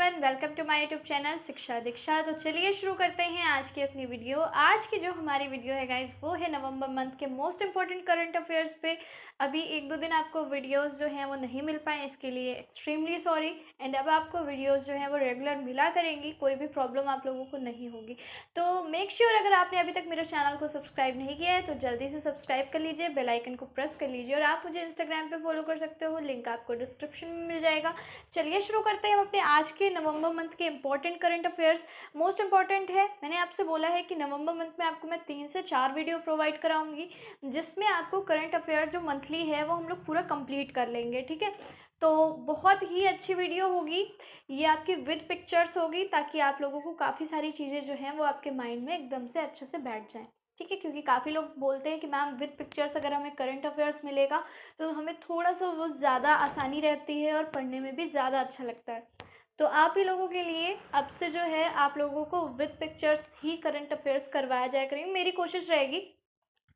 Everyone, welcome to my YouTube channel Shiksha Diksha. तो चलिए शुरू करते हैं आज की अपनी वीडियो। आज की जो हमारी वीडियो है गाइस, वो है नवंबर मंथ के मोस्ट इंपॉर्टेंट करंट अफेयर्स पे। अभी एक दो दिन आपको वीडियोस जो हैं वो नहीं मिल पाए, इसके लिए एक्सट्रीमली सॉरी। एंड अब आपको वीडियोस जो हैं वो रेगुलर मिला करेंगी, कोई भी प्रॉब्लम आप लोगों को नहीं होगी। तो मेक श्योर अगर आपने अभी तक मेरे चैनल को सब्सक्राइब नहीं किया है तो जल्दी से सब्सक्राइब कर लीजिए, बेल आइकन को प्रेस कर लीजिए। और आप मुझे इंस्टाग्राम पे फॉलो कर सकते हो, लिंक आपको डिस्क्रिप्शन में मिल जाएगा। चलिए शुरू करते हैं हम अपने आज के नवंबर मंथ के important current affairs. Most important है, मैंने आपसे बोला है कि नवंबर मंथ में आपको मैं 3 से 4 वीडियो प्रोवाइड कराऊंगी, जिसमें आपको करंट अफेयर जो मंथली है वो हम लोग पूरा कंप्लीट कर लेंगे। ठीक है, तो बहुत ही अच्छी वीडियो होगी ये, आपकी विद पिक्चर्स होगी, ताकि आप लोगों को काफ़ी सारी चीज़ें जो हैं वो आपके माइंड में एकदम से अच्छे से बैठ जाएँ। ठीक है, क्योंकि काफ़ी लोग बोलते हैं कि मैम विद पिक्चर्स अगर हमें करंट अफेयर्स मिलेगा तो हमें थोड़ा सा वो ज़्यादा आसानी रहती है और पढ़ने में भी ज़्यादा अच्छा लगता है। तो आप ही लोगों के लिए अब से जो है आप लोगों को with pictures he current affairs करवाया जाया करेंगे। मेरी कोशिश रहेगी,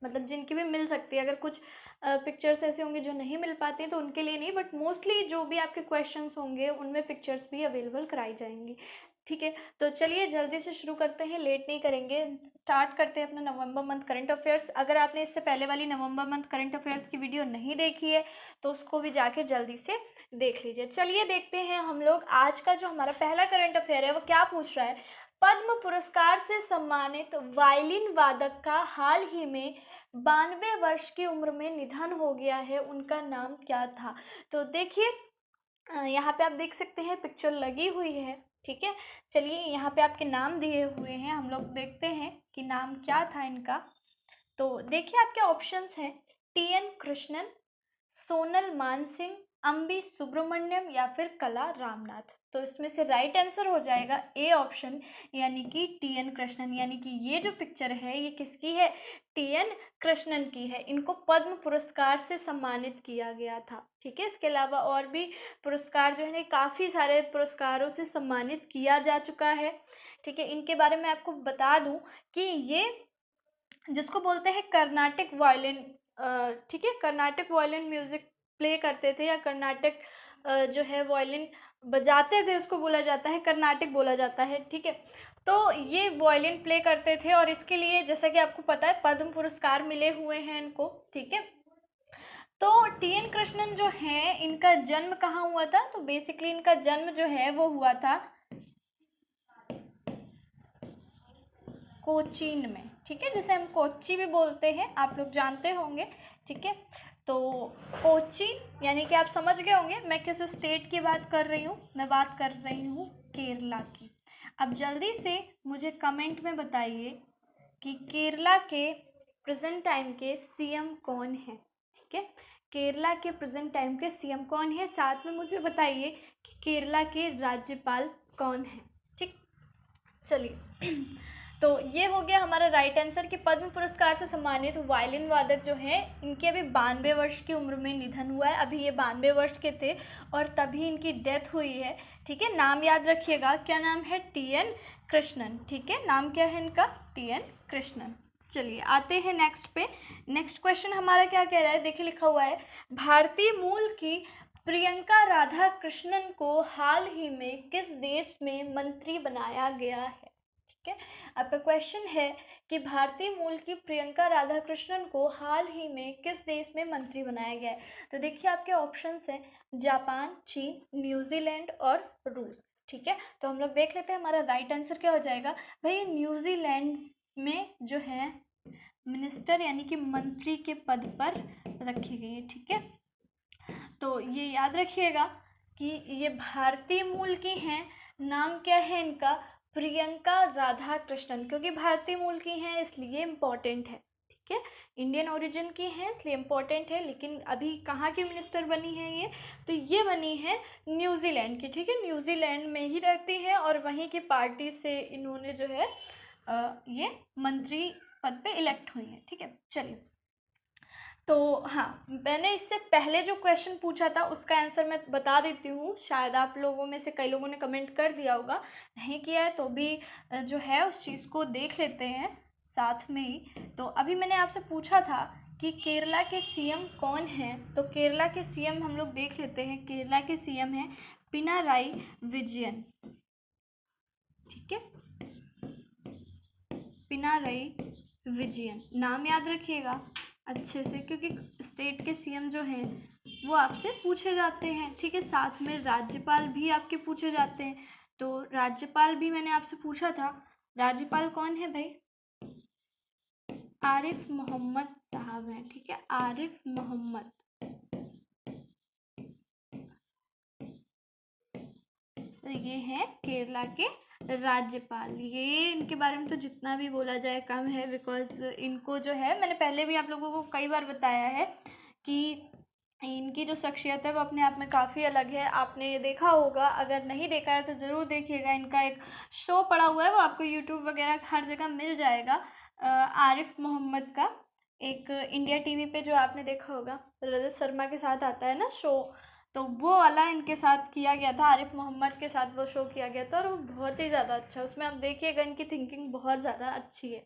मतलब जिनकी भी मिल सकती है, अगर कुछ पिक्चर्स ऐसे होंगे जो नहीं मिल पाते हैं तो उनके लिए नहीं, बट मोस्टली जो भी आपके क्वेश्चंस होंगे उनमें पिक्चर्स भी अवेलेबल कराई जाएंगी। ठीक है, तो चलिए जल्दी से शुरू करते हैं, लेट नहीं करेंगे, स्टार्ट करते हैं अपना नवंबर मंथ करंट अफेयर्स। अगर आपने इससे पहले वाली नवंबर मंथ करंट अफेयर्स की वीडियो नहीं देखी है तो उसको भी जाके जल्दी से देख लीजिए। चलिए देखते हैं हम लोग आज का जो हमारा पहला करंट अफेयर है वो क्या पूछ रहा है। पद्म पुरस्कार से सम्मानित वायलिन वादक का हाल ही में 92 वर्ष की उम्र में निधन हो गया है, उनका नाम क्या था। तो देखिए यहाँ पे आप देख सकते हैं पिक्चर लगी हुई है। ठीक है, चलिए यहाँ पे आपके नाम दिए हुए हैं, हम लोग देखते हैं कि नाम क्या था इनका। तो देखिए आपके ऑप्शंस हैं टी.एन. कृष्णन, सोनल मानसिंह, अम्बी सुब्रमण्यम या फिर कला रामनाथ। तो इसमें से राइट आंसर हो जाएगा ए ऑप्शन, यानी कि टी.एन. कृष्णन। यानी कि ये जो पिक्चर है ये किसकी है, टी.एन. कृष्णन की है। इनको पद्म पुरस्कार से सम्मानित किया गया था। ठीक है, इसके अलावा और भी पुरस्कार जो है काफ़ी सारे पुरस्कारों से सम्मानित किया जा चुका है। ठीक है, इनके बारे में आपको बता दूं कि ये जिसको बोलते हैं कर्नाटिक वायलिन, ठीक है, कर्नाटिक वायलिन म्यूजिक प्ले करते थे या कर्नाटक जो है वायलिन बजाते थे, उसको बोला जाता है कर्नाटिक बोला जाता है। ठीक है, तो ये वायलिन प्ले करते थे और इसके लिए जैसा कि आपको पता है पद्म पुरस्कार मिले हुए हैं इनको। ठीक है, तो टी.एन. कृष्णन जो है इनका जन्म कहाँ हुआ था, तो बेसिकली इनका जन्म जो है वो हुआ था कोचीन में। ठीक है, जिसे हम कोच्चि भी बोलते हैं, आप लोग जानते होंगे। ठीक है, तो कोचीन यानी कि आप समझ गए होंगे मैं किस स्टेट की बात कर रही हूँ, मैं बात कर रही हूँ केरला की। अब जल्दी से मुझे कमेंट में बताइए कि केरला के प्रेजेंट टाइम के सीएम कौन है। ठीक है, केरला के प्रेजेंट टाइम के सीएम कौन है, साथ में मुझे बताइए कि केरला के राज्यपाल कौन है। ठीक, चलिए तो ये हो गया हमारा राइट आंसर कि पद्म पुरस्कार से सम्मानित वायलिन वादक जो है इनके अभी 92 वर्ष की उम्र में निधन हुआ है। अभी ये 92 वर्ष के थे और तभी इनकी डेथ हुई है। ठीक है, नाम याद रखिएगा, क्या नाम है, टी.एन. कृष्णन। ठीक है, नाम क्या है इनका, टी.एन. कृष्णन। चलिए आते हैं नेक्स्ट पे। नेक्स्ट क्वेश्चन हमारा क्या कह रहा है, देखिए लिखा हुआ है भारतीय मूल की प्रियंका राधा कृष्णन को हाल ही में किस देश में मंत्री बनाया गया है। ठीक है, आपका क्वेश्चन है कि भारतीय मूल की प्रियंका राधा कृष्णन को हाल ही में किस देश में मंत्री बनाया गया है। तो देखिए आपके ऑप्शंस हैं जापान, चीन, न्यूजीलैंड और रूस। ठीक है, तो हम लोग देख लेते हैं हमारा राइट आंसर क्या हो जाएगा। भाई न्यूजीलैंड में जो है मिनिस्टर यानी कि मंत्री के पद पर रखी गई है। ठीक है, तो ये याद रखिएगा कि ये भारतीय मूल की हैं, नाम क्या है इनका, प्रियंका राधा कृष्णन। क्योंकि भारतीय मूल की हैं इसलिए इम्पोर्टेंट है। ठीक है, इंडियन ओरिजिन की हैं इसलिए इम्पोर्टेंट है। लेकिन अभी कहाँ की मिनिस्टर बनी है ये, तो ये बनी है न्यूजीलैंड की। ठीक है, न्यूजीलैंड में ही रहती हैं और वहीं की पार्टी से इन्होंने जो है ये मंत्री पद पे इलेक्ट हुई हैं। ठीक है, चलिए तो हाँ, मैंने इससे पहले जो क्वेश्चन पूछा था उसका आंसर मैं बता देती हूँ, शायद आप लोगों में से कई लोगों ने कमेंट कर दिया होगा, नहीं किया है तो भी जो है उस चीज़ को देख लेते हैं साथ में ही। तो अभी मैंने आपसे पूछा था कि केरला के सीएम कौन हैं, तो केरला के सीएम हम लोग देख लेते हैं। केरला के सीएम हैं पिनाराई विजयन। ठीक है, पिनाराई विजयन, नाम याद रखिएगा अच्छे से, क्योंकि स्टेट के सीएम जो हैं वो आपसे पूछे जाते हैं। ठीक है, साथ में राज्यपाल भी आपके पूछे जाते हैं। तो राज्यपाल भी मैंने आपसे पूछा था, राज्यपाल कौन है भाई? आरिफ मोहम्मद साहब हैं। ठीक है, आरिफ मोहम्मद, तो ये हैं केरला के राज्यपाल। ये इनके बारे में तो जितना भी बोला जाए कम है, बिकॉज इनको जो है, मैंने पहले भी आप लोगों को कई बार बताया है कि इनकी जो शख्सियत है वो अपने आप में काफ़ी अलग है। आपने ये देखा होगा, अगर नहीं देखा है तो ज़रूर देखिएगा। इनका एक शो पड़ा हुआ है, वो आपको यूट्यूब वगैरह हर जगह मिल जाएगा। आरिफ मोहम्मद का एक इंडिया टीवी पे जो आपने देखा होगा, रजत शर्मा के साथ आता है ना शो, तो वो वाला इनके साथ किया गया था, आरिफ मोहम्मद के साथ वो शो किया गया था, और वो बहुत ही ज़्यादा अच्छा, उसमें आप देखिएगा इनकी थिंकिंग बहुत ज़्यादा अच्छी है।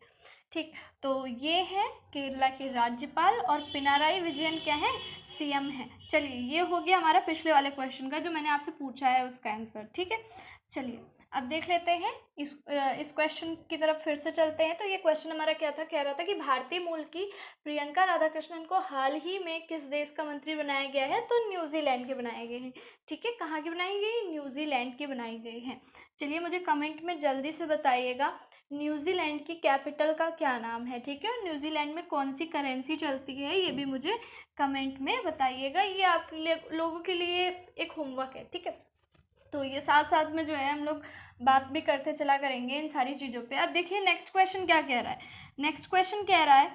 ठीक, तो ये है केरला के राज्यपाल, और पिनाराई विजयन क्या है? सीएम है। चलिए, ये हो गया हमारा पिछले वाले क्वेश्चन का जो मैंने आपसे पूछा है उसका आंसर। ठीक है, चलिए अब देख लेते हैं इस क्वेश्चन की तरफ फिर से चलते हैं। तो ये क्वेश्चन हमारा क्या था? कह रहा था कि भारतीय मूल की प्रियंका राधाकृष्णन को हाल ही में किस देश का मंत्री बनाया गया है? तो न्यूजीलैंड के बनाए गए हैं। ठीक है, कहाँ की बनाई गई? न्यूजीलैंड की बनाई गई हैं। चलिए मुझे कमेंट में जल्दी से बताइएगा न्यूजीलैंड की कैपिटल का क्या नाम है। ठीक है, न्यूजीलैंड में कौन सी करेंसी चलती है, ये भी मुझे कमेंट में बताइएगा। ये आप लोगों के लिए एक होमवर्क है। ठीक है, तो ये साथ साथ में जो है हम लोग बात भी करते चला करेंगे इन सारी चीज़ों पे। अब देखिए नेक्स्ट क्वेश्चन क्या कह रहा है। नेक्स्ट क्वेश्चन कह रहा है,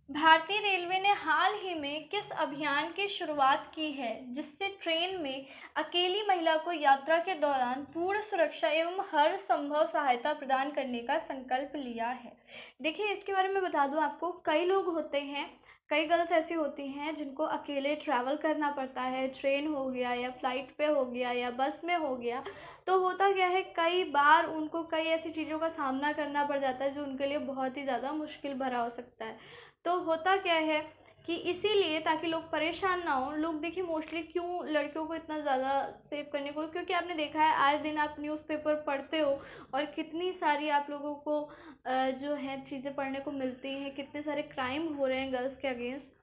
भारतीय रेलवे ने हाल ही में किस अभियान की शुरुआत की है जिससे ट्रेन में अकेली महिला को यात्रा के दौरान पूर्ण सुरक्षा एवं हर संभव सहायता प्रदान करने का संकल्प लिया है? देखिए इसके बारे में बता दूं आपको, कई लोग होते हैं, कई गर्ल्स ऐसी होती हैं जिनको अकेले ट्रैवल करना पड़ता है, ट्रेन हो गया या फ्लाइट पे हो गया या बस में हो गया। तो होता क्या है, कई बार उनको कई ऐसी चीज़ों का सामना करना पड़ जाता है जो उनके लिए बहुत ही ज़्यादा मुश्किल भरा हो सकता है। तो होता क्या है कि इसीलिए, ताकि लोग परेशान ना हो, लोग देखिए मोस्टली क्यों लड़कियों को इतना ज़्यादा सेव करने को, क्योंकि आपने देखा है आज दिन आप न्यूज़पेपर पढ़ते हो और कितनी सारी आप लोगों को जो है चीज़ें पढ़ने को मिलती हैं, कितने सारे क्राइम हो रहे हैं गर्ल्स के अगेंस्ट।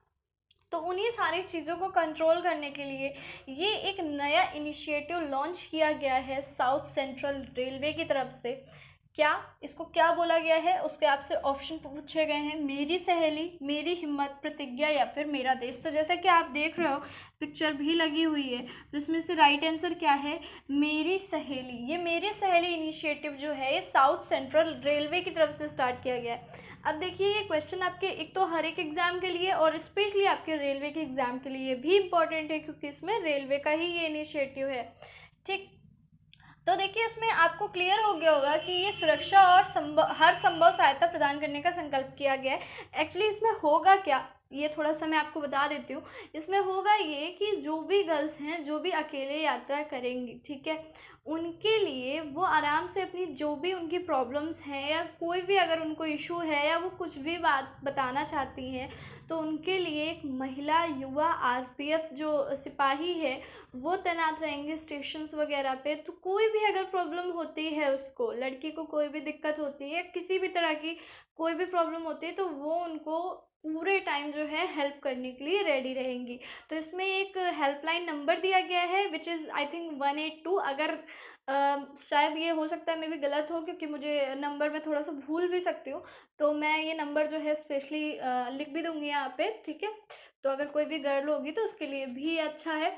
तो उन्हीं सारी चीज़ों को कंट्रोल करने के लिए ये एक नया इनिशिएटिव लॉन्च किया गया है साउथ सेंट्रल रेलवे की तरफ से। क्या इसको क्या बोला गया है? उसके आपसे ऑप्शन पूछे गए हैं, मेरी सहेली, मेरी हिम्मत, प्रतिज्ञा या फिर मेरा देश। तो जैसा कि आप देख रहे हो पिक्चर भी लगी हुई है, जिसमें से राइट आंसर क्या है? मेरी सहेली। ये मेरी सहेली इनिशिएटिव जो है ये साउथ सेंट्रल रेलवे की तरफ से स्टार्ट किया गया है। अब देखिए ये क्वेश्चन आपके एक तो हर एक एग्जाम के लिए और स्पेशली आपके रेलवे के एग्जाम के लिए भी इम्पोर्टेंट है, क्योंकि इसमें रेलवे का ही ये इनिशिएटिव है। ठीक, तो देखिए इसमें आपको क्लियर हो गया होगा कि ये सुरक्षा और हर संभव सहायता प्रदान करने का संकल्प किया गया है। एक्चुअली इसमें होगा क्या, ये थोड़ा सा मैं आपको बता देती हूँ। इसमें होगा ये कि जो भी गर्ल्स हैं, जो भी अकेले यात्रा करेंगी, ठीक है, उनके लिए वो आराम से अपनी जो भी उनकी प्रॉब्लम्स हैं या कोई भी अगर उनको इशू है या वो कुछ भी बात बताना चाहती हैं, तो उनके लिए एक महिला युवा आरपीएफ जो सिपाही है वो तैनात रहेंगे स्टेशंस वगैरह पे। तो कोई भी अगर प्रॉब्लम होती है, उसको लड़की को कोई भी दिक्कत होती है, किसी भी तरह की कोई भी प्रॉब्लम होती है, तो वो उनको पूरे टाइम जो है हेल्प करने के लिए रेडी रहेंगी। तो इसमें एक हेल्पलाइन नंबर दिया गया है विच इज़ आई थिंक 182। अगर शायद ये हो सकता है मैं भी गलत हो, क्योंकि मुझे नंबर में थोड़ा सा भूल भी सकती हूँ, तो मैं ये नंबर जो है स्पेशली लिख भी दूंगी यहाँ पे। ठीक है, तो अगर कोई भी गर्ल होगी तो उसके लिए भी अच्छा है।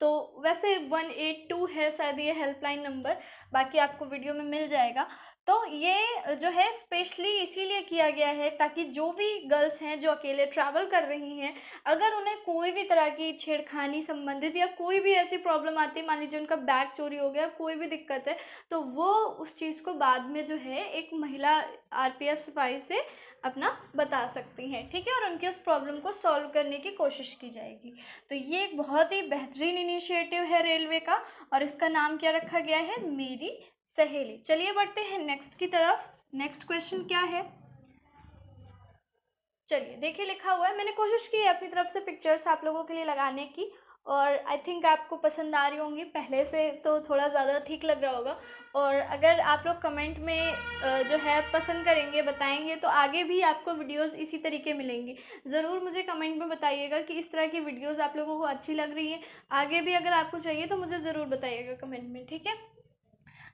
तो वैसे 182 है शायद ये हेल्पलाइन नंबर, बाकी आपको वीडियो में मिल जाएगा। तो ये जो है स्पेशली इसीलिए किया गया है ताकि जो भी गर्ल्स हैं जो अकेले ट्रैवल कर रही हैं, अगर उन्हें कोई भी तरह की छेड़खानी संबंधित या कोई भी ऐसी प्रॉब्लम आती है, मान लीजिए उनका बैग चोरी हो गया, कोई भी दिक्कत है, तो वो उस चीज़ को बाद में जो है एक महिला आरपीएफ सिपाही से अपना बता सकती हैं। ठीक है, और उनकी उस प्रॉब्लम को सॉल्व करने की कोशिश की जाएगी। तो ये एक बहुत ही बेहतरीन इनिशिएटिव है रेलवे का, और इसका नाम क्या रखा गया है? मेरी सहेली। चलिए बढ़ते हैं नेक्स्ट की तरफ। नेक्स्ट क्वेश्चन क्या है? चलिए देखिए लिखा हुआ है, मैंने कोशिश की है अपनी तरफ से पिक्चर्स आप लोगों के लिए लगाने की, और आई थिंक आपको पसंद आ रही होंगी, पहले से तो थोड़ा ज़्यादा ठीक लग रहा होगा। और अगर आप लोग कमेंट में जो है पसंद करेंगे, बताएंगे, तो आगे भी आपको वीडियोस इसी तरीके मिलेंगी। ज़रूर मुझे कमेंट में बताइएगा कि इस तरह की वीडियोस आप लोगों को अच्छी लग रही है। आगे भी अगर आपको चाहिए तो मुझे ज़रूर बताइएगा कमेंट में, ठीक है।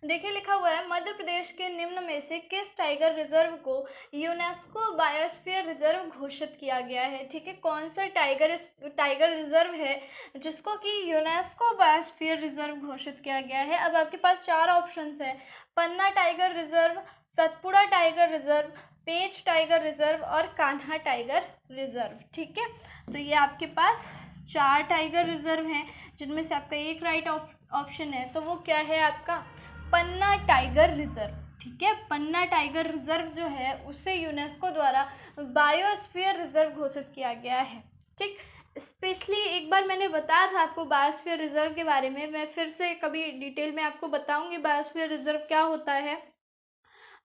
देखिए लिखा हुआ है, मध्य प्रदेश के निम्न में से किस टाइगर रिजर्व को यूनेस्को बायोस्फीयर रिजर्व घोषित किया गया है। ठीक है, कौन सा टाइगर रिजर्व है जिसको कि यूनेस्को बायोस्फीयर रिजर्व घोषित किया गया है। अब आपके पास 4 ऑप्शंस है, Panna tiger reserve, Satpura tiger reserve, Pench tiger reserve और कान्हा टाइगर रिजर्व। ठीक है, तो ये आपके पास 4 टाइगर रिजर्व हैं, जिनमें से आपका एक राइट ऑप्शन है, तो वो क्या है आपका पन्ना टाइगर रिजर्व। ठीक है, पन्ना टाइगर रिजर्व जो है उसे यूनेस्को द्वारा बायोस्फीयर रिजर्व घोषित किया गया है। ठीक, स्पेशली एक बार मैंने बताया था आपको बायोस्फीयर रिजर्व के बारे में, मैं फिर से कभी डिटेल में आपको बताऊंगी बायोस्फीयर रिजर्व क्या होता है।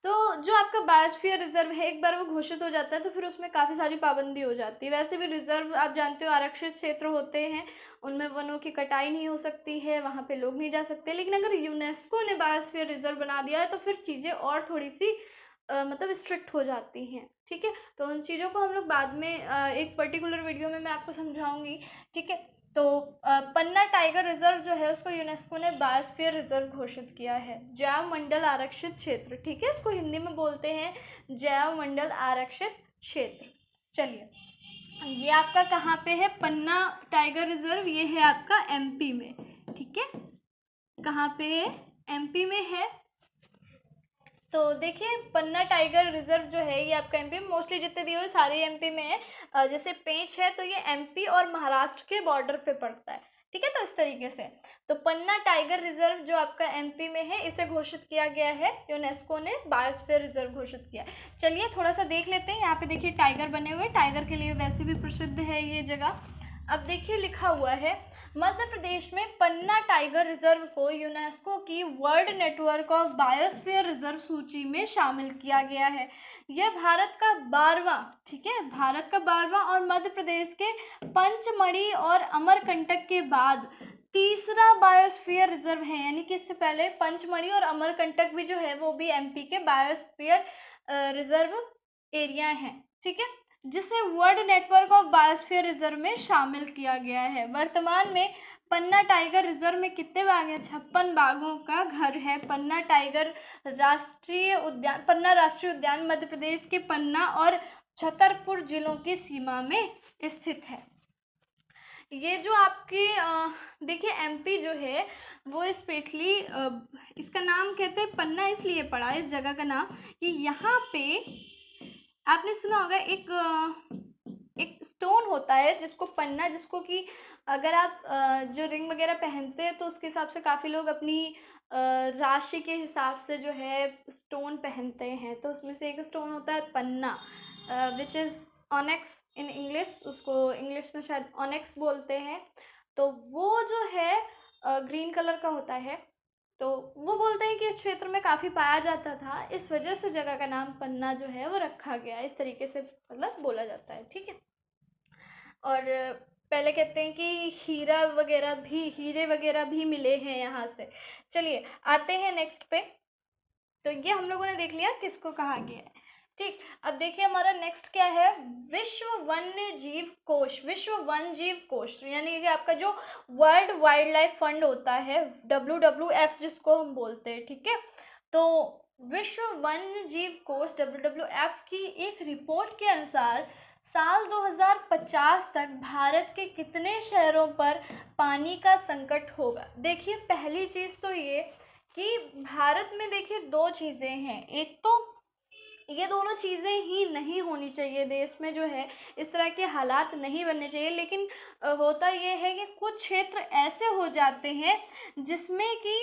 तो जो आपका बायोस्फीयर रिजर्व है, एक बार वो घोषित हो जाता है तो फिर उसमें काफ़ी सारी पाबंदी हो जाती है। वैसे भी रिजर्व आप जानते हो आरक्षित क्षेत्र होते हैं, उनमें वनों की कटाई नहीं हो सकती है, वहाँ पे लोग नहीं जा सकते। लेकिन अगर यूनेस्को ने बायोस्फीयर रिजर्व बना दिया है तो फिर चीज़ें और थोड़ी सी मतलब स्ट्रिक्ट हो जाती हैं। ठीक है, तो उन चीज़ों को हम लोग बाद में एक पर्टिकुलर वीडियो में मैं आपको समझाऊंगी। ठीक है, तो पन्ना टाइगर रिजर्व जो है उसको यूनेस्को ने बायोस्फीयर रिजर्व घोषित किया है, जैव मंडल आरक्षित क्षेत्र। ठीक है, इसको हिंदी में बोलते हैं जैव मंडल आरक्षित क्षेत्र। चलिए, ये आपका कहाँ पे है पन्ना टाइगर रिजर्व, ये है आपका एमपी में। ठीक है, कहाँ पे है, एमपी में है। तो देखिए पन्ना टाइगर रिजर्व जो है ये आपका एमपी में, मोस्टली जितने दिए हुए सारे एमपी में है। जैसे पेंच है तो ये एमपी और महाराष्ट्र के बॉर्डर पे पड़ता है। ठीक है, तो इस तरीके से तो पन्ना टाइगर रिजर्व जो आपका एमपी में है इसे घोषित किया गया है, यूनेस्को ने बायोस्फीयर रिजर्व घोषित किया। चलिए थोड़ा सा देख लेते हैं, यहाँ पे देखिए टाइगर बने हुए, टाइगर के लिए वैसे भी प्रसिद्ध है ये जगह। अब देखिए लिखा हुआ है, मध्य प्रदेश में पन्ना टाइगर रिजर्व को यूनेस्को की world network of biosphere reserve सूची में शामिल किया गया है। यह भारत का 12वां, ठीक है, भारत का 12वां और मध्य प्रदेश के पंचमढ़ी और अमरकंटक के बाद तीसरा बायोस्फीयर रिजर्व है। यानी कि इससे पहले पंचमढ़ी और अमरकंटक भी जो है वो भी एमपी के बायोस्फीयर रिजर्व एरिया हैं। ठीक है, जिसे world network of biosphere reserve में शामिल किया गया है। वर्तमान में पन्ना टाइगर रिजर्व में कितने बाघ हैं, 56 बाघों का घर है। पन्ना टाइगर राष्ट्रीय उद्यान, पन्ना राष्ट्रीय उद्यान मध्य प्रदेश के पन्ना और छतरपुर जिलों की सीमा में स्थित है। ये जो आपकी देखिए एमपी जो है वो स्पेशली इसका नाम कहते हैं पन्ना इसलिए पड़ा इस जगह का नाम कि यहाँ पे आपने सुना होगा एक स्टोन होता है जिसको पन्ना, जिसको कि अगर आप जो रिंग वगैरह पहनते हैं तो उसके हिसाब से काफ़ी लोग अपनी राशि के हिसाब से जो है स्टोन पहनते हैं। तो उसमें से एक स्टोन होता है पन्ना, which is onyx in English, उसको इंग्लिश में शायद ऑनेक्स बोलते हैं। तो वो जो है ग्रीन कलर का होता है। तो वो बोलते हैं कि इस क्षेत्र में काफ़ी पाया जाता था, इस वजह से जगह का नाम पन्ना जो है वो रखा गया, इस तरीके से मतलब बोला जाता है। ठीक है, और पहले कहते हैं कि हीरे वगैरह भी मिले हैं यहाँ से। चलिए आते हैं नेक्स्ट पे। तो ये हम लोगों ने देख लिया किसको कहा गया है। ठीक, अब देखिए हमारा नेक्स्ट क्या है, विश्व वन्य जीव कोष। विश्व वन्य जीव कोष यानी कि आपका जो वर्ल्ड वाइल्ड लाइफ फंड होता है, WWF जिसको हम बोलते हैं। ठीक है, तो विश्व वन्य जीव कोष WWF की एक रिपोर्ट के अनुसार साल 2050 तक भारत के कितने शहरों पर पानी का संकट होगा। देखिए पहली चीज़ तो ये कि भारत में देखिए 2 चीज़ें हैं, एक तो ये दोनों चीज़ें ही नहीं होनी चाहिए, देश में जो है इस तरह के हालात नहीं बनने चाहिए। लेकिन होता ये है कि कुछ क्षेत्र ऐसे हो जाते हैं जिसमें कि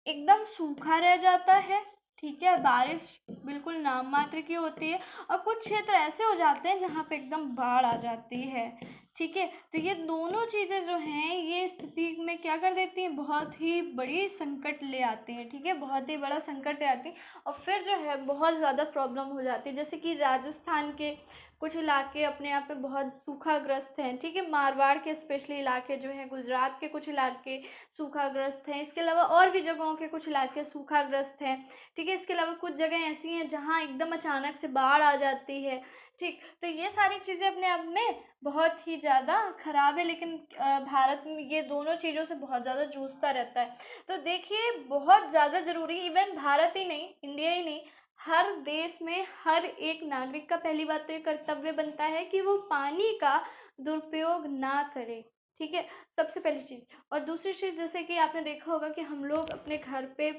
एकदम सूखा रह जाता है। ठीक है, बारिश बिल्कुल नाम मात्र की होती है, और कुछ क्षेत्र ऐसे हो जाते हैं जहाँ पे एकदम बाढ़ आ जाती है। ठीक है। तो ये दोनों चीज़ें जो हैं ये स्थिति में क्या कर देती हैं, बहुत ही बड़ी संकट ले आती हैं, ठीक है, बहुत ही बड़ा संकट ले आती हैं और फिर जो है बहुत ज़्यादा प्रॉब्लम हो जाती है। जैसे कि राजस्थान के कुछ इलाके अपने आप में बहुत सूखाग्रस्त हैं, ठीक है, मारवाड़ के स्पेशली इलाके जो हैं, गुजरात के कुछ इलाके सूखाग्रस्त हैं, इसके अलावा और भी जगहों के कुछ इलाके सूखाग्रस्त हैं, ठीक है। इसके अलावा कुछ जगह ऐसी हैं जहाँ एकदम अचानक से बाढ़ आ जाती है, ठीक। तो ये सारी चीज़ें अपने आप में बहुत ही ज़्यादा ख़राब है, लेकिन भारत में ये दोनों चीज़ों से बहुत ज़्यादा जूझता रहता है। तो देखिए बहुत ज़्यादा ज़रूरी, इवन भारत ही नहीं, इंडिया ही नहीं, हर देश में हर एक नागरिक का पहली बात तो ये कर्तव्य बनता है कि वो पानी का दुरुपयोग ना करे, ठीक है, सबसे पहली चीज़। और दूसरी चीज़, जैसे कि आपने देखा होगा कि हम लोग अपने घर पे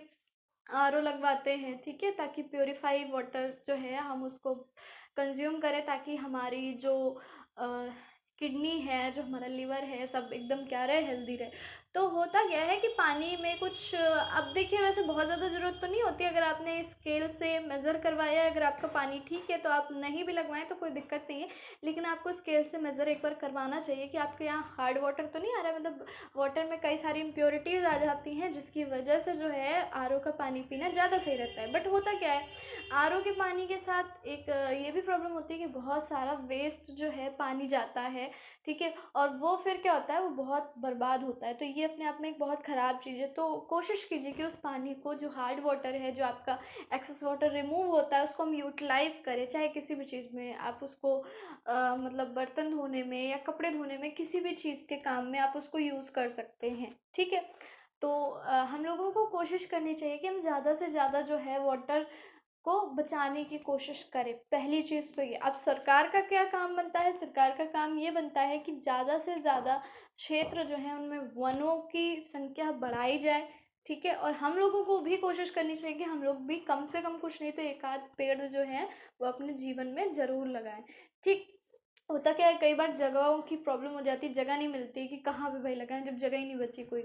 आरओ लगवाते हैं, ठीक है, ताकि प्योरीफाई वाटर जो है हम उसको कंज्यूम करें, ताकि हमारी जो किडनी है, जो हमारा लिवर है, सब एकदम क्या रहे, हेल्दी रहे। तो होता क्या है कि पानी में कुछ अब देखिए वैसे बहुत ज़्यादा ज़रूरत तो नहीं होती, अगर आपने स्केल से मेज़र करवाया है, अगर आपका पानी ठीक है तो आप नहीं भी लगवाएं तो कोई दिक्कत नहीं है, लेकिन आपको स्केल से मेज़र एक बार करवाना चाहिए कि आपके यहाँ हार्ड वाटर तो नहीं आ रहा है, मतलब वाटर में कई सारी इम्प्योरिटीज़ आ जाती हैं जिसकी वजह से जो है आरओ का पानी पीना ज़्यादा सही रहता है। बट होता क्या है, आरओ के पानी के साथ एक ये भी प्रॉब्लम होती है कि बहुत सारा वेस्ट जो है पानी जाता है, ठीक है, और वो फिर क्या होता है, वो बहुत बर्बाद होता है। तो ये अपने आप में एक बहुत ख़राब चीज़ है। तो कोशिश कीजिए कि उस पानी को, जो हार्ड वाटर है, जो आपका एक्सेस वाटर रिमूव होता है, उसको हम यूटिलाइज़ करें, चाहे किसी भी चीज़ में आप उसको मतलब बर्तन धोने में या कपड़े धोने में, किसी भी चीज़ के काम में आप उसको यूज़ कर सकते हैं, ठीक है। तो हम लोगों को कोशिश करनी चाहिए कि हम ज़्यादा से ज़्यादा जो है वाटर को बचाने की कोशिश करें, पहली चीज़ तो ये। अब सरकार का क्या काम बनता है, सरकार का काम ये बनता है कि ज़्यादा से ज़्यादा क्षेत्र जो है उनमें वनों की संख्या बढ़ाई जाए, ठीक है, और हम लोगों को भी कोशिश करनी चाहिए कि हम लोग भी कम से कम कुछ नहीं तो एक आध पेड़ जो है वो अपने जीवन में ज़रूर लगाएं, ठीक। होता क्या है, कई बार जगहों की प्रॉब्लम हो जाती है, जगह नहीं मिलती कि कहाँ पे भाई लगाएं, जब जगह ही नहीं बची कोई।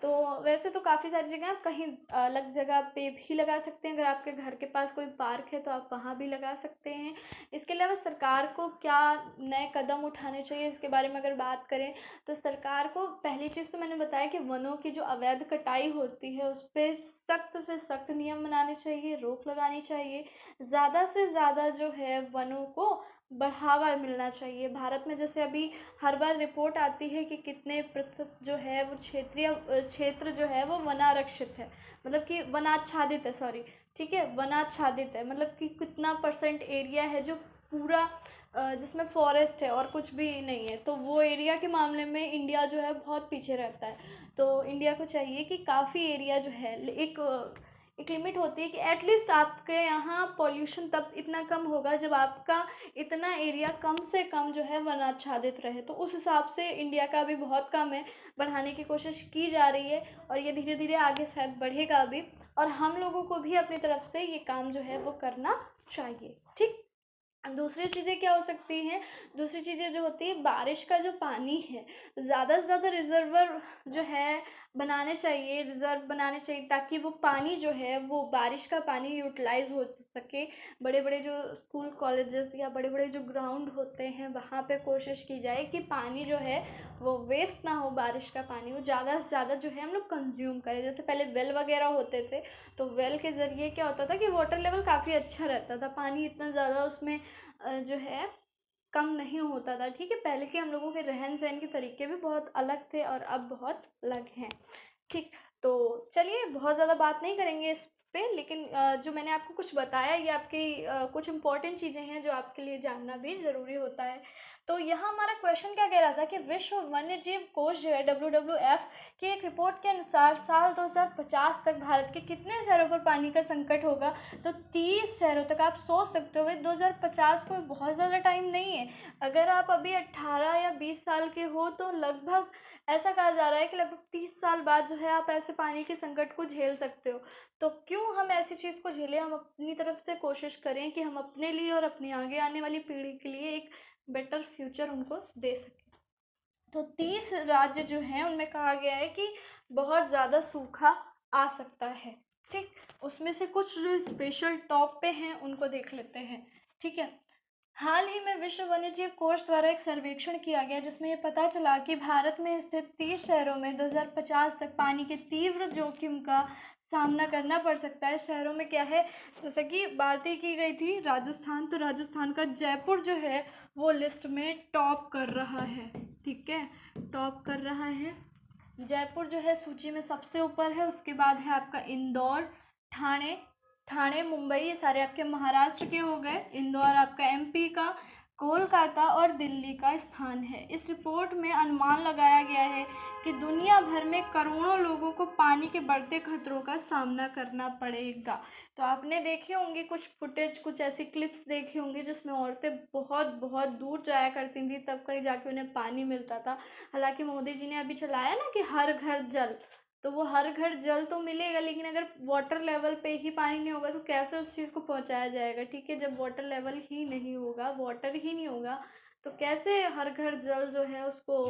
तो वैसे तो काफ़ी सारी जगह आप कहीं अलग जगह पे भी लगा सकते हैं, अगर आपके घर के पास कोई पार्क है तो आप वहाँ भी लगा सकते हैं। इसके अलावा सरकार को क्या नए कदम उठाने चाहिए, इसके बारे में अगर बात करें तो सरकार को पहली चीज़ तो मैंने बताया कि वनों की जो अवैध कटाई होती है उस पर सख्त से सख्त नियम बनाने चाहिए, रोक लगानी चाहिए, ज़्यादा से ज़्यादा जो है वनों को बढ़ावा मिलना चाहिए। भारत में जैसे अभी हर बार रिपोर्ट आती है कि कितने प्रतिशत जो है वो क्षेत्रीय क्षेत्र जो है वो वनारक्षित है, मतलब कि वनाच्छादित है, सॉरी, ठीक है, वनाच्छादित है, मतलब कि कितना परसेंट एरिया है जो पूरा जिसमें फॉरेस्ट है और कुछ भी नहीं है। तो वो एरिया के मामले में इंडिया जो है बहुत पीछे रहता है। तो इंडिया को चाहिए कि काफ़ी एरिया जो है एक लिमिट होती है कि एटलीस्ट आपके यहाँ पॉल्यूशन तब इतना कम होगा जब आपका इतना एरिया कम से कम जो है वनाच्छादित रहे। तो उस हिसाब से इंडिया का भी बहुत कम है, बढ़ाने की कोशिश की जा रही है और ये धीरे धीरे आगे शायद बढ़ेगा भी, और हम लोगों को भी अपनी तरफ से ये काम जो है वो करना चाहिए, ठीक। दूसरी चीज़ें क्या हो सकती हैं, दूसरी चीज़ें जो होती है, बारिश का जो पानी है ज़्यादा से ज़्यादा रिजर्वर जो है बनाने चाहिए, रिजर्व बनाने चाहिए, ताकि वो पानी जो है वो बारिश का पानी यूटिलाइज हो सके। बड़े बड़े जो स्कूल कॉलेजेस या बड़े बड़े जो ग्राउंड होते हैं वहाँ पे कोशिश की जाए कि पानी जो है वो वेस्ट ना हो, बारिश का पानी वो ज़्यादा से ज़्यादा जो है हम लोग कंज्यूम करें। जैसे पहले वेल वगैरह होते थे, तो वेल के ज़रिए क्या होता था कि वाटर लेवल काफ़ी अच्छा रहता था, पानी इतना ज़्यादा उसमें जो है कम नहीं होता था, ठीक है। पहले के हम लोगों के रहन सहन के तरीके भी बहुत अलग थे और अब बहुत अलग हैं, ठीक। तो चलिए बहुत ज़्यादा बात नहीं करेंगे इस पे, लेकिन जो मैंने आपको कुछ बताया ये आपकी कुछ इम्पोर्टेंट चीज़ें हैं जो आपके लिए जानना भी ज़रूरी होता है। तो यहाँ हमारा क्वेश्चन क्या कह रहा था कि विश्व वन्य जीव कोष जो है WWF की एक रिपोर्ट के अनुसार साल 2050 तक भारत के कितने शहरों पर पानी का संकट होगा। तो 30 शहरों तक। आप सोच सकते हो भाई 2050 को बहुत ज़्यादा टाइम नहीं है। अगर आप अभी 18 या 20 साल के हो तो लगभग ऐसा कहा जा रहा है कि लगभग 30 साल बाद जो है आप ऐसे पानी के संकट को झेल सकते हो। तो क्यों हम ऐसी चीज़ को झेलें, हम अपनी तरफ से कोशिश करें कि हम अपने लिए और अपनी आगे आने वाली पीढ़ी के लिए एक बेटर फ्यूचर उनको दे सकें। तो 30 राज्य जो हैं उनमें कहा गया है कि बहुत ज़्यादा सूखा आ सकता है, ठीक। उसमें से कुछ जो स्पेशल टॉप पे हैं उनको देख लेते हैं, ठीक है। हाल ही में विश्व वन्यजीव कोष द्वारा एक सर्वेक्षण किया गया जिसमें ये पता चला कि भारत में स्थित 30 शहरों में 2050 तक पानी के तीव्र जोखिम का सामना करना पड़ सकता है। शहरों में क्या है, जैसे कि बातें की गई थी राजस्थान, तो राजस्थान का जयपुर जो है वो लिस्ट में टॉप कर रहा है। ठीक है, टॉप कर रहा है जयपुर जो है सूची में सबसे ऊपर है। उसके बाद है आपका इंदौर, ठाणे, मुंबई, ये सारे आपके महाराष्ट्र के हो गए। इंदौर आपका एमपी का, कोलकाता और दिल्ली का स्थान है। इस रिपोर्ट में अनुमान लगाया गया है कि दुनिया भर में करोड़ों लोगों को पानी के बढ़ते खतरों का सामना करना पड़ेगा। तो आपने देखे होंगे कुछ फुटेज, कुछ ऐसी क्लिप्स देखी होंगी जिसमें औरतें बहुत बहुत दूर जाया करती थी, तब कहीं जाके उन्हें पानी मिलता था। हालांकि मोदी जी ने अभी चलाया ना कि हर घर जल, तो वो हर घर जल तो मिलेगा, लेकिन अगर वाटर लेवल पे ही पानी नहीं होगा तो कैसे उस चीज़ को पहुंचाया जाएगा। ठीक है, जब वाटर लेवल ही नहीं होगा, वाटर ही नहीं होगा, तो कैसे हर घर जल जो है उसको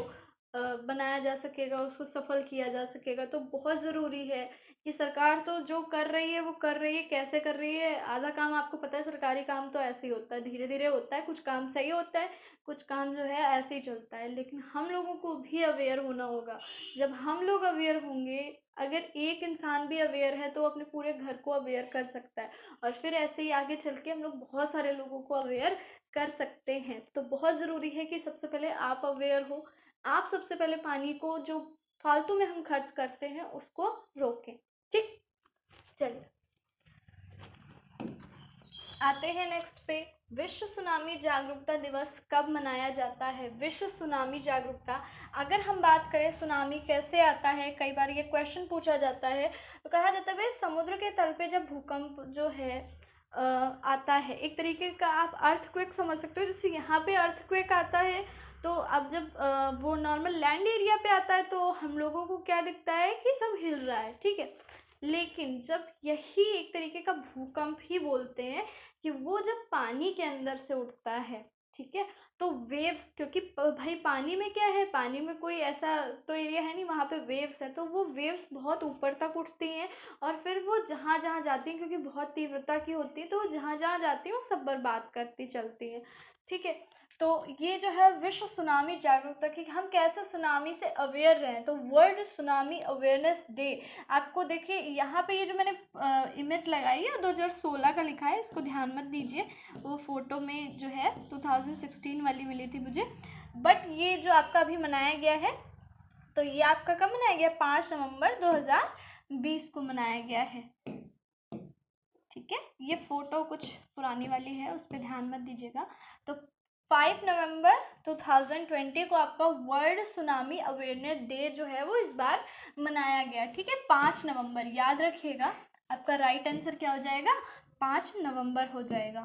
बनाया जा सकेगा, उसको सफल किया जा सकेगा। तो बहुत ज़रूरी है कि सरकार तो जो कर रही है वो कर रही है, कैसे कर रही है। आधा काम आपको पता है, सरकारी काम तो ऐसे ही होता है, धीरे धीरे होता है, कुछ काम सही होता है, कुछ काम जो है ऐसे ही चलता है। लेकिन हम लोगों को भी अवेयर होना होगा। जब हम लोग अवेयर होंगे, अगर एक इंसान भी अवेयर है तो अपने पूरे घर को अवेयर कर सकता है, और फिर ऐसे ही आगे चल के हम लोग बहुत सारे लोगों को अवेयर कर सकते हैं। तो बहुत ज़रूरी है कि सबसे पहले आप अवेयर हो। आप सबसे पहले पानी को जो फालतू में हम खर्च करते हैं उसको रोकें। ठीक, चलिए आते हैं नेक्स्ट पे। विश्व सुनामी जागरूकता दिवस कब मनाया जाता है? विश्व सुनामी जागरूकता, अगर हम बात करें सुनामी कैसे आता है, कई बार ये क्वेश्चन पूछा जाता है, तो कहा जाता है भाई समुद्र के तल पे जब भूकंप जो है आता है, एक तरीके का आप अर्थक्वेक समझ सकते हो। जैसे यहाँ पे अर्थक्वेक आता है, तो अब जब वो नॉर्मल लैंड एरिया पे आता है तो हम लोगों को क्या दिखता है कि सब हिल रहा है। ठीक है, लेकिन जब यही एक तरीके का भूकंप ही बोलते हैं कि वो जब पानी के अंदर से उठता है, ठीक है, तो वेव्स, क्योंकि भाई पानी में क्या है, पानी में कोई ऐसा तो एरिया है नहीं, वहाँ पे वेव्स है, तो वो वेव्स बहुत ऊपर तक उठती हैं और फिर वो जहाँ जहाँ जाती हैं, क्योंकि बहुत तीव्रता की होती है, तो वो जहाँ जहाँ जाती हैं वो सब बर्बाद करती चलती हैं। ठीक है, तो ये जो है विश्व सुनामी जागरूकता की हम कैसे सुनामी से अवेयर रहें, तो वर्ल्ड सुनामी अवेयरनेस डे। आपको देखिए यहाँ पे ये जो मैंने इमेज लगाई है 2016 का लिखा है, इसको ध्यान मत दीजिए, वो फोटो में जो है 2016 वाली मिली थी मुझे। बट ये जो आपका अभी मनाया गया है, तो ये आपका कब मनाया गया? 5 नवंबर 2020 को मनाया गया है। ठीक है, ये फोटो कुछ पुरानी वाली है, उस पर ध्यान मत दीजिएगा। तो 5 नवंबर 2020 को आपका वर्ल्ड सुनामी अवेयरनेस डे जो है वो इस बार मनाया गया। ठीक है, 5 नवंबर याद रखिएगा, आपका राइट आंसर क्या हो जाएगा? 5 नवंबर हो जाएगा।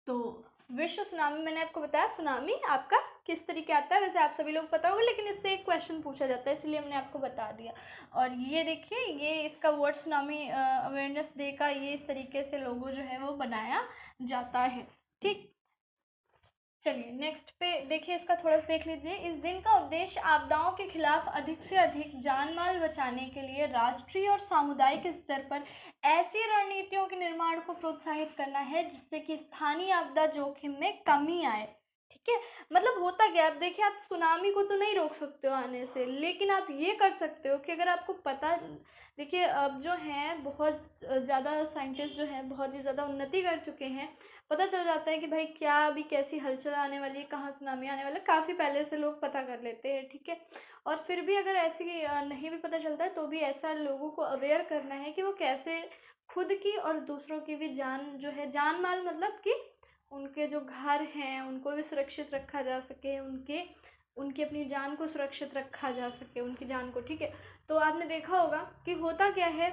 तो विश्व सुनामी, मैंने आपको बताया सुनामी आपका किस तरीके आता है, वैसे आप सभी लोग पता होगा, लेकिन इससे एक क्वेश्चन पूछा जाता है इसलिए हमने आपको बता दिया। और ये देखिए, ये इसका वर्ल्ड सुनामी अवेयरनेस डे का ये इस तरीके से लोगो जो है वो बनाया जाता है। ठीक, चलिए नेक्स्ट पे देखिए, इसका थोड़ा सा देख लीजिए। इस दिन का उद्देश्य आपदाओं के खिलाफ अधिक से अधिक जान माल बचाने के लिए राष्ट्रीय और सामुदायिक स्तर पर ऐसी रणनीतियों के निर्माण को प्रोत्साहित करना है जिससे कि स्थानीय आपदा जोखिम में कमी आए। ठीक है, मतलब होता क्या है, अब देखिए आप सुनामी को तो नहीं रोक सकते हो आने से, लेकिन आप ये कर सकते हो कि अगर आपको पता, देखिए अब जो है बहुत ज़्यादा साइंटिस्ट जो है बहुत ही ज़्यादा उन्नति कर चुके हैं, पता चल जाता है कि भाई क्या अभी कैसी हलचल आने वाली है, कहाँ सुनामी आने वाला है, काफ़ी पहले से लोग पता कर लेते हैं। ठीक है, और फिर भी अगर ऐसी नहीं भी पता चलता है तो भी ऐसा लोगों को अवेयर करना है कि वो कैसे खुद की और दूसरों की भी जान जो है, जान माल मतलब कि उनके जो घर हैं उनको भी सुरक्षित रखा जा सके, उनके उनकी अपनी जान को सुरक्षित रखा जा सके, उनकी जान को। ठीक है, तो आपने देखा होगा कि होता क्या है,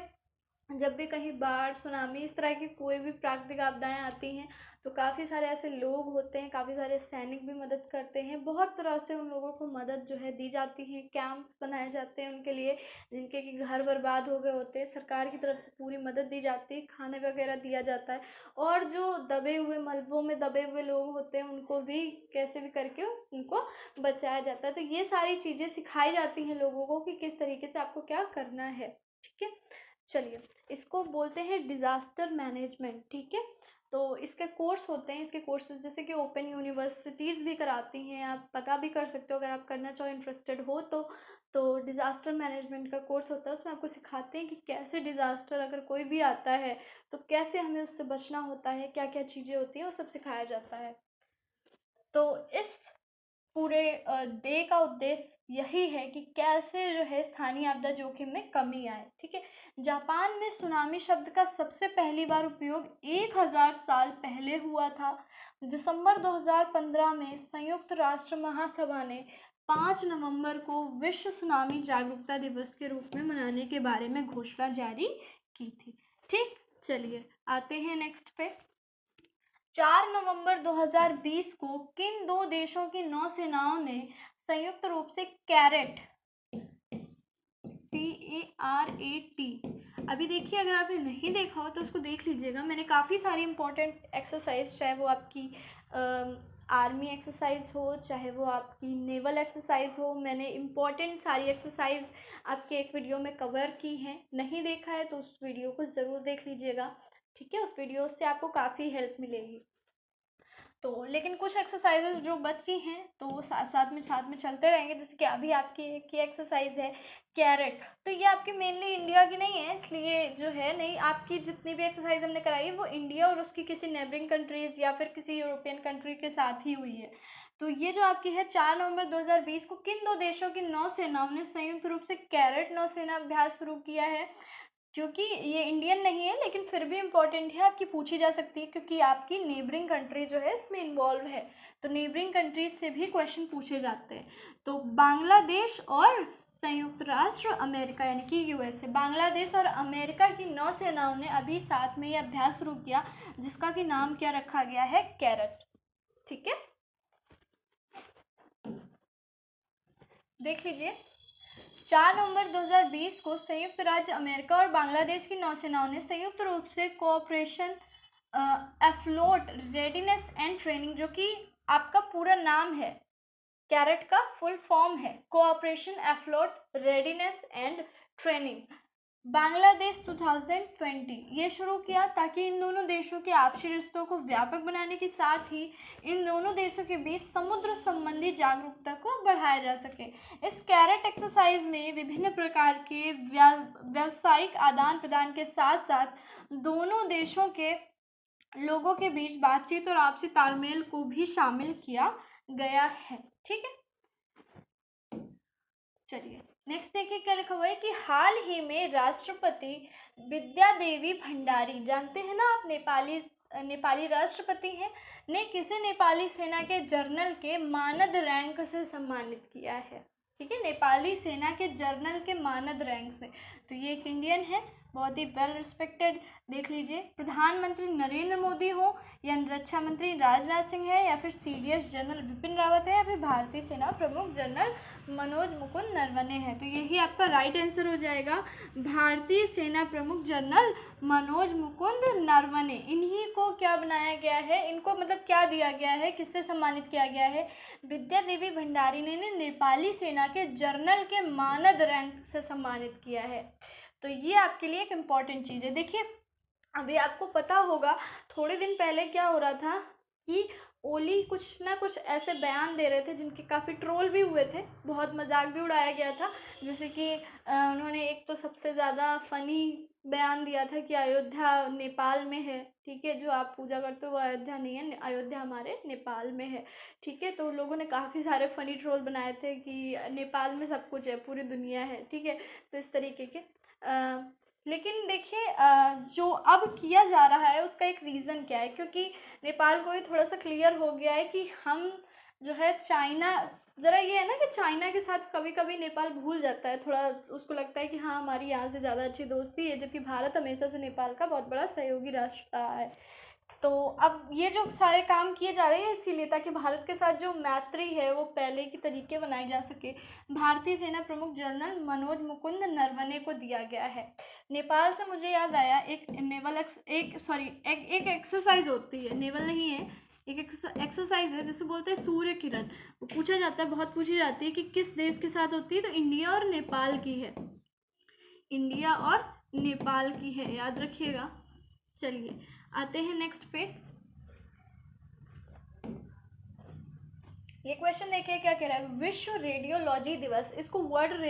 जब भी कहीं बाढ़, सुनामी, इस तरह की कोई भी प्राकृतिक आपदाएं आती हैं तो काफ़ी सारे ऐसे लोग होते हैं, काफ़ी सारे सैनिक भी मदद करते हैं, बहुत तरह से उन लोगों को मदद जो है दी जाती है, कैंप्स बनाए जाते हैं उनके लिए जिनके कि घर बर्बाद हो गए होते हैं, सरकार की तरफ से पूरी मदद दी जाती है, खाने वगैरह दिया जाता है, और जो दबे हुए मलबों में दबे हुए लोग होते हैं उनको भी कैसे भी करके उनको बचाया जाता है। तो ये सारी चीज़ें सिखाई जाती हैं लोगों को कि किस तरीके से आपको क्या करना है। ठीक है, चलिए इसको बोलते हैं डिज़ास्टर मैनेजमेंट। ठीक है, तो इसके कोर्स होते हैं, इसके कोर्सेज जैसे कि ओपन यूनिवर्सिटीज़ भी कराती हैं, आप पता भी कर सकते हो अगर आप करना चाहो, इंटरेस्टेड हो तो डिज़ास्टर मैनेजमेंट का कोर्स होता है, उसमें आपको सिखाते हैं कि कैसे डिज़ास्टर अगर कोई भी आता है तो कैसे हमें उससे बचना होता है, क्या क्या चीज़ें होती हैं, वो सब सिखाया जाता है। तो इस पूरे डे का उद्देश्य यही है कि कैसे जो है स्थानीय आपदा जोखिम में कमी आए। ठीक है, जापान में सुनामी शब्द का सबसे पहली बार उपयोग 1000 साल पहले हुआ था। दिसंबर 2015 में संयुक्त राष्ट्र महासभा ने 5 नवंबर को विश्व सुनामी जागरूकता दिवस के रूप में मनाने के बारे में घोषणा जारी की थी। ठीक, चलिए आते हैं नेक्स्ट पे। 4 नवंबर 2020 को किन दो देशों की नौसेनाओं ने संयुक्त रूप से कैरेट CARAT, अभी देखिए अगर आपने नहीं देखा हो तो उसको देख लीजिएगा। मैंने काफ़ी सारी इंपॉर्टेंट एक्सरसाइज, चाहे वो आपकी आर्मी एक्सरसाइज हो, चाहे वो आपकी नेवल एक्सरसाइज हो, मैंने इम्पॉर्टेंट सारी एक्सरसाइज आपके एक वीडियो में कवर की हैं। नहीं देखा है तो उस वीडियो को ज़रूर देख लीजिएगा। ठीक है, उस वीडियो से आपको काफ़ी हेल्प मिलेगी। तो लेकिन कुछ एक्सरसाइजेज जो बच गई हैं तो वो साथ में चलते रहेंगे। जैसे कि अभी आपकी एक ही एक्सरसाइज है कैरेट, तो ये आपकी मेनली इंडिया की नहीं है, इसलिए जो है नहीं, आपकी जितनी भी एक्सरसाइज हमने कराई है वो इंडिया और उसकी किसी नेबरिंग कंट्रीज़ या फिर किसी यूरोपियन कंट्री के साथ ही हुई है। तो ये जो आपकी है 4 नवंबर 2020 को किन दो देशों की नौसेनाओं ने संयुक्त रूप से कैरेट नौसेना अभ्यास शुरू किया है। क्योंकि ये इंडियन नहीं है लेकिन फिर भी इम्पोर्टेंट है, आपकी पूछी जा सकती है क्योंकि आपकी नेबरिंग कंट्री जो है इसमें इन्वॉल्व है, तो नेबरिंग कंट्रीज से भी क्वेश्चन पूछे जाते हैं। तो बांग्लादेश और संयुक्त राष्ट्र अमेरिका यानी कि यूएसए, बांग्लादेश और अमेरिका की नौसेनाओं ने अभी साथ में ये अभ्यास शुरू किया जिसका कि नाम क्या रखा गया है, कैरेट। ठीक है, देख लीजिए। 4 नवंबर 2020 को संयुक्त राज्य अमेरिका और बांग्लादेश की नौसेनाओं ने संयुक्त रूप से cooperation afloat readiness and training, जो कि आपका पूरा नाम है, कैरेट का फुल फॉर्म है cooperation afloat readiness and training Bangladesh 2020, ये शुरू किया ताकि इन दोनों देशों के आपसी रिश्तों को व्यापक बनाने के साथ ही इन दोनों देशों के बीच समुद्र संबंधी जागरूकता को बढ़ाया जा सके। इस कैरेट एक्सरसाइज में विभिन्न प्रकार के व्यावसायिक आदान प्रदान के साथ साथ दोनों देशों के लोगों के बीच बातचीत और आपसी तालमेल को भी शामिल किया गया है। ठीक है, चलिए नेक्स्ट देखिए क्या लिखा हुआ है कि हाल ही में राष्ट्रपति विद्या देवी भंडारी, जानते हैं ना आप, नेपाली राष्ट्रपति हैं, ने किसे नेपाली सेना के जर्नल के मानद रैंक से सम्मानित किया है। ठीक है, नेपाली सेना के जर्नल के मानद रैंक से, तो ये एक इंडियन है, बहुत ही वेल रिस्पेक्टेड। देख लीजिए, प्रधानमंत्री नरेंद्र मोदी हो या रक्षा मंत्री राजनाथ सिंह है या फिर CDS जनरल बिपिन रावत है या फिर भारतीय सेना प्रमुख जनरल मनोज मुकुंद नरवणे है, तो यही आपका राइट आंसर हो जाएगा, भारतीय सेना प्रमुख जनरल मनोज मुकुंद नरवणे। इन्हीं को क्या बनाया गया है, इनको मतलब क्या दिया गया है, किससे सम्मानित किया गया है, विद्या देवी भंडारी ने नेपाली सेना के जर्नल के मानद रैंक से सम्मानित किया है। तो ये आपके लिए एक इम्पॉर्टेंट चीज़ है। देखिए, अभी आपको पता होगा थोड़े दिन पहले क्या हो रहा था कि ओली कुछ ना कुछ ऐसे बयान दे रहे थे जिनके काफ़ी ट्रोल भी हुए थे, बहुत मजाक भी उड़ाया गया था। जैसे कि उन्होंने एक तो सबसे ज़्यादा फ़नी बयान दिया था कि अयोध्या नेपाल में है। ठीक है, जो आप पूजा करते हो वो अयोध्या नहीं है, अयोध्या हमारे नेपाल में है। ठीक है, तो लोगों ने काफ़ी सारे फ़नी ट्रोल बनाए थे कि नेपाल में सब कुछ है, पूरी दुनिया है। ठीक है, तो इस तरीके के लेकिन देखिए जो अब किया जा रहा है उसका एक रीज़न क्या है, क्योंकि नेपाल को भी थोड़ा सा क्लियर हो गया है कि हम जो है चाइना, ज़रा ये है ना कि चाइना के साथ कभी कभी नेपाल भूल जाता है, थोड़ा उसको लगता है कि हाँ हमारी यहाँ से ज़्यादा अच्छी दोस्ती है, जबकि भारत हमेशा से नेपाल का बहुत बड़ा सहयोगी राष्ट्र रहा है। तो अब ये जो सारे काम किए जा रहे हैं इसीलिए, ताकि भारत के साथ जो मैत्री है वो पहले की तरीके बनाई जा सके। भारतीय सेना प्रमुख जनरल मनोज मुकुंद नरवणे को दिया गया है। नेपाल से मुझे याद आया, एक एक्सरसाइज होती है, नेवल नहीं है, एक एक्सरसाइज है जिसे बोलते हैं सूर्य किरण। वो पूछा जाता है, बहुत पूछी जाती है कि किस देश के साथ होती है, तो इंडिया और नेपाल की है, इंडिया और नेपाल की है, याद रखिएगा। चलिए आते हैं नेक्स्ट पे। ये क्वेश्चन देखिए क्या कह रहा है, विश्व रेडियोलॉजी दिवस, इसको world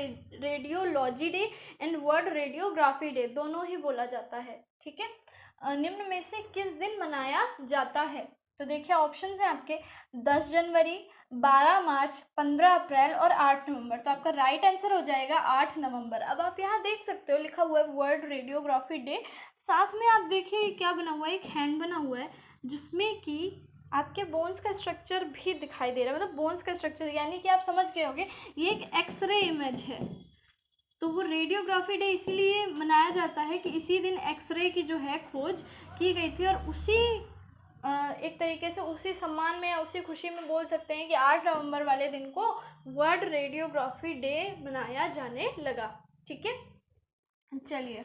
radiology day and world radiography day दोनों ही बोला जाता है, ठीक है। निम्न में से किस दिन मनाया जाता है? तो देखिए ऑप्शंस हैं आपके 10 जनवरी, 12 मार्च, 15 अप्रैल और 8 नवंबर। तो आपका राइट आंसर हो जाएगा 8 नवंबर। अब आप यहाँ देख सकते हो लिखा हुआ है वर्ल्ड रेडियोग्राफी डे, साथ में आप देखिए क्या बना हुआ है, एक हैंड बना हुआ है जिसमें कि आपके बोन्स का स्ट्रक्चर भी दिखाई दे रहा है, मतलब बोन्स का स्ट्रक्चर, यानी कि आप समझ गए होंगे ये एक एक्सरे इमेज है। तो वो रेडियोग्राफी डे इसीलिए मनाया जाता है कि इसी दिन एक्सरे की जो है खोज की गई थी, और उसी एक तरीके से उसी सम्मान में या उसी खुशी में बोल सकते हैं कि 8 नवंबर वाले दिन को वर्ल्ड रेडियोग्राफी डे मनाया जाने लगा, ठीक है। चलिए,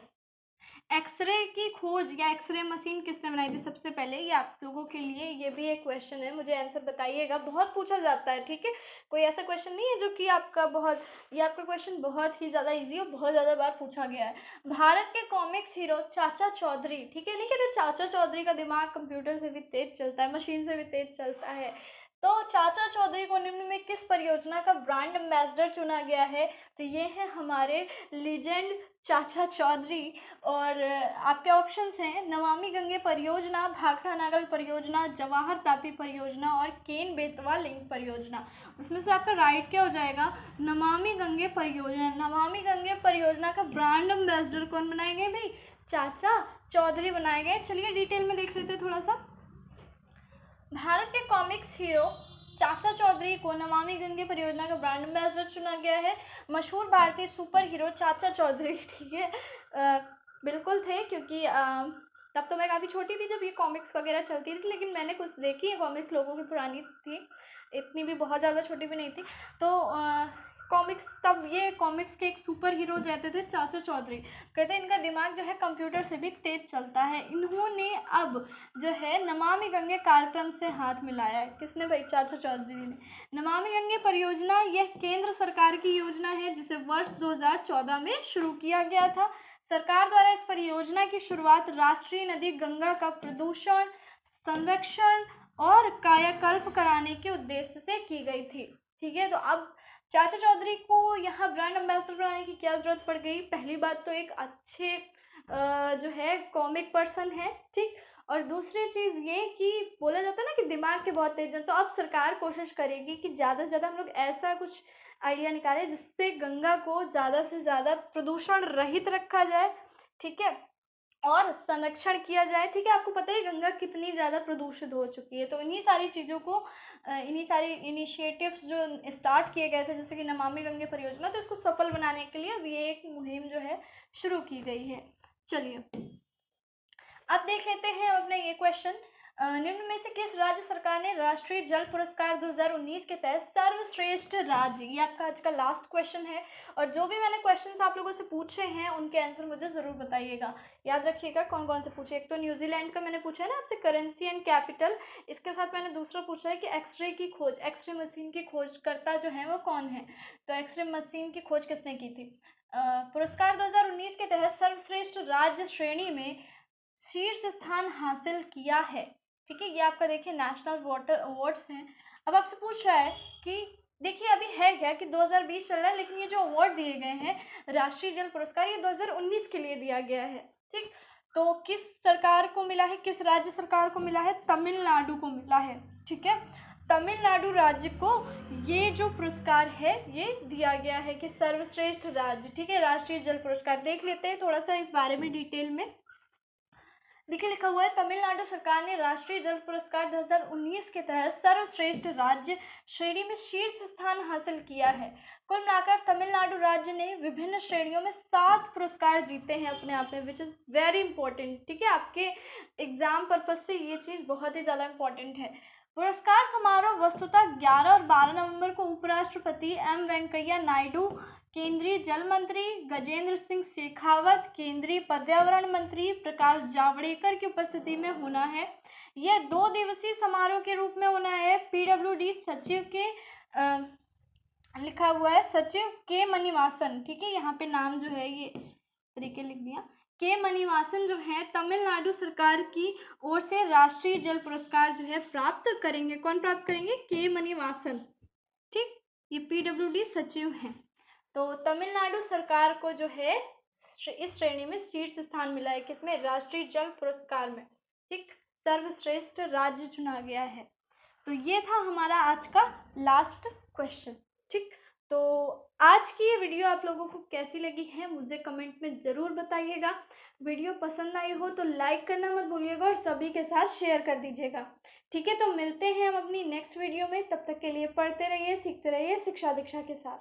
एक्सरे की खोज या एक्सरे मशीन किसने बनाई थी सबसे पहले, ये आप लोगों के लिए ये भी एक क्वेश्चन है, मुझे आंसर बताइएगा, बहुत पूछा जाता है, ठीक है। कोई ऐसा क्वेश्चन नहीं है जो कि आपका बहुत, ये आपका क्वेश्चन बहुत ही ज़्यादा इजी और बहुत ज़्यादा बार पूछा गया है। भारत के कॉमिक्स हीरो चाचा चौधरी, ठीक है, नहीं कहते चाचा चौधरी का दिमाग कंप्यूटर से भी तेज चलता है, मशीन से भी तेज चलता है, तो चाचा चौधरी को निम्न में किस परियोजना का ब्रांड एम्बेसडर चुना गया है? तो ये है हमारे लीजेंड चाचा चौधरी। और आपके ऑप्शंस हैं नमामि गंगे परियोजना, भाखड़ा नागल परियोजना, जवाहर तापी परियोजना और केन बेतवा लिंक परियोजना। उसमें से आपका राइट क्या हो जाएगा, नमामि गंगे परियोजना। नमामि गंगे परियोजना का ब्रांड एम्बेसडर कौन बनाए गए भाई? चाचा चौधरी बनाए गए। चलिए डिटेल में देख लेते हैं थोड़ा सा। भारत के कॉमिक्स हीरो चाचा चौधरी को नमामि गंगे परियोजना का ब्रांड एम्बेसडर चुना गया है। मशहूर भारतीय सुपर हीरो चाचा चौधरी, ठीक है, बिल्कुल थे, क्योंकि तब तो मैं काफ़ी छोटी थी जब ये कॉमिक्स वगैरह चलती थी, लेकिन मैंने कुछ देखी है कॉमिक्स, लोगों की पुरानी थी, इतनी भी बहुत ज़्यादा छोटी भी नहीं थी। तो कॉमिक्स, तब ये कॉमिक्स के एक सुपर हीरो रहते थे चाचा चौधरी, कहते हैं इनका दिमाग जो है कंप्यूटर से भी तेज चलता है। इन्होंने अब जो है नमामि गंगे कार्यक्रम से हाथ मिलाया है। किसने भाई? चाचा चौधरी ने। नमामि गंगे परियोजना यह केंद्र सरकार की योजना है जिसे वर्ष 2014 में शुरू किया गया था। सरकार द्वारा इस परियोजना की शुरुआत राष्ट्रीय नदी गंगा का प्रदूषण, संरक्षण और कायाकल्प कराने के उद्देश्य से की गई थी, ठीक है। तो अब चाचा चौधरी को यहाँ ब्रांड एम्बेसडर बनाने की क्या जरूरत पड़ गई? पहली बात तो एक अच्छे जो है कॉमिक पर्सन है, ठीक, और दूसरी चीज़ ये कि बोला जाता है ना कि दिमाग के बहुत तेज हैं, तो अब सरकार कोशिश करेगी कि ज़्यादा से ज़्यादा हम लोग ऐसा कुछ आइडिया निकालें जिससे गंगा को ज़्यादा से ज़्यादा प्रदूषण रहित रखा जाए, ठीक है, और संरक्षण किया जाए, ठीक है। आपको पता है गंगा कितनी ज़्यादा प्रदूषित हो चुकी है, तो इन्हीं सारी चीज़ों को, इन्हीं सारी इनिशिएटिव्स जो स्टार्ट किए गए थे जैसे कि नमामि गंगे परियोजना, तो इसको सफल बनाने के लिए अब ये एक मुहिम जो है शुरू की गई है। चलिए अब देख लेते हैं अपने ये क्वेश्चन, निम्न में से किस राज्य सरकार ने राष्ट्रीय जल पुरस्कार 2019 के तहत सर्वश्रेष्ठ राज्य, ये आपका आज का लास्ट क्वेश्चन है, और जो भी मैंने क्वेश्चंस आप लोगों से पूछे हैं उनके आंसर मुझे ज़रूर बताइएगा। याद रखिएगा कौन कौन से पूछे। एक तो न्यूजीलैंड का मैंने पूछा है ना आपसे, करेंसी एंड कैपिटल, इसके साथ मैंने दूसरा पूछा है कि एक्सरे की खोज, एक्सरे मशीन की खोजकर्ता जो है वो कौन है, तो एक्सरे मशीन की खोज किसने की थी। पुरस्कार 2019 के तहत सर्वश्रेष्ठ राज्य श्रेणी में शीर्ष स्थान हासिल किया है, ठीक है। ये आपका देखिए नेशनल वाटर अवार्ड्स हैं। अब आपसे पूछ रहा है कि देखिए अभी है क्या कि 2020 चल रहा है, लेकिन ये जो अवार्ड दिए गए हैं राष्ट्रीय जल पुरस्कार, ये 2019 के लिए दिया गया है, ठीक। तो किस सरकार को मिला है, किस राज्य सरकार को मिला है? तमिलनाडु को मिला है, ठीक है। तमिलनाडु राज्य को ये जो पुरस्कार है ये दिया गया है कि सर्वश्रेष्ठ राज्य, ठीक है, राष्ट्रीय जल पुरस्कार। देख लेते हैं थोड़ा सा इस बारे में डिटेल में। देखिए लिखा हुआ है तमिलनाडु सरकार ने राष्ट्रीय जल पुरस्कार 2019 के तहत सर्वश्रेष्ठ राज्य श्रेणी में शीर्ष स्थान हासिल किया है। कुल मिलाकर तमिलनाडु राज्य ने विभिन्न श्रेणियों में 7 पुरस्कार जीते हैं अपने आप में, विच इज़ वेरी इंपॉर्टेंट, ठीक है। आपके एग्जाम पर्पज से ये चीज़ बहुत ही ज़्यादा इंपॉर्टेंट है। पुरस्कार समारोह वस्तुतः 11 और 12 नवंबर को उपराष्ट्रपति एम वेंकैया नायडू, केंद्रीय जल मंत्री गजेंद्र सिंह शेखावत, केंद्रीय पर्यावरण मंत्री प्रकाश जावड़ेकर की उपस्थिति में होना है। यह 2 दिवसीय समारोह के रूप में होना है। पीडब्ल्यूडी सचिव के लिखा हुआ है सचिव के मनिवासन, ठीक है, यहाँ पे नाम जो है ये तरीके लिख दिया, के मनिवासन जो है तमिलनाडु सरकार की ओर से राष्ट्रीय जल पुरस्कार जो है प्राप्त करेंगे। कौन प्राप्त करेंगे? के मनिवासन। ठीक, ये पीडब्ल्यूडी सचिव हैं। तो तमिलनाडु सरकार को जो है इस श्रेणी में शीर्ष स्थान मिला है। किसमें? राष्ट्रीय जल पुरस्कार में। ठीक, सर्वश्रेष्ठ राज्य चुना गया है। तो ये था हमारा आज का लास्ट क्वेश्चन। ठीक, तो आज की ये वीडियो आप लोगों को कैसी लगी है मुझे कमेंट में ज़रूर बताइएगा। वीडियो पसंद आई हो तो लाइक करना मत भूलिएगा और सभी के साथ शेयर कर दीजिएगा। ठीक है, तो मिलते हैं हम अपनी नेक्स्ट वीडियो में। तब तक के लिए पढ़ते रहिए, सीखते रहिए शिक्षा दीक्षा के साथ।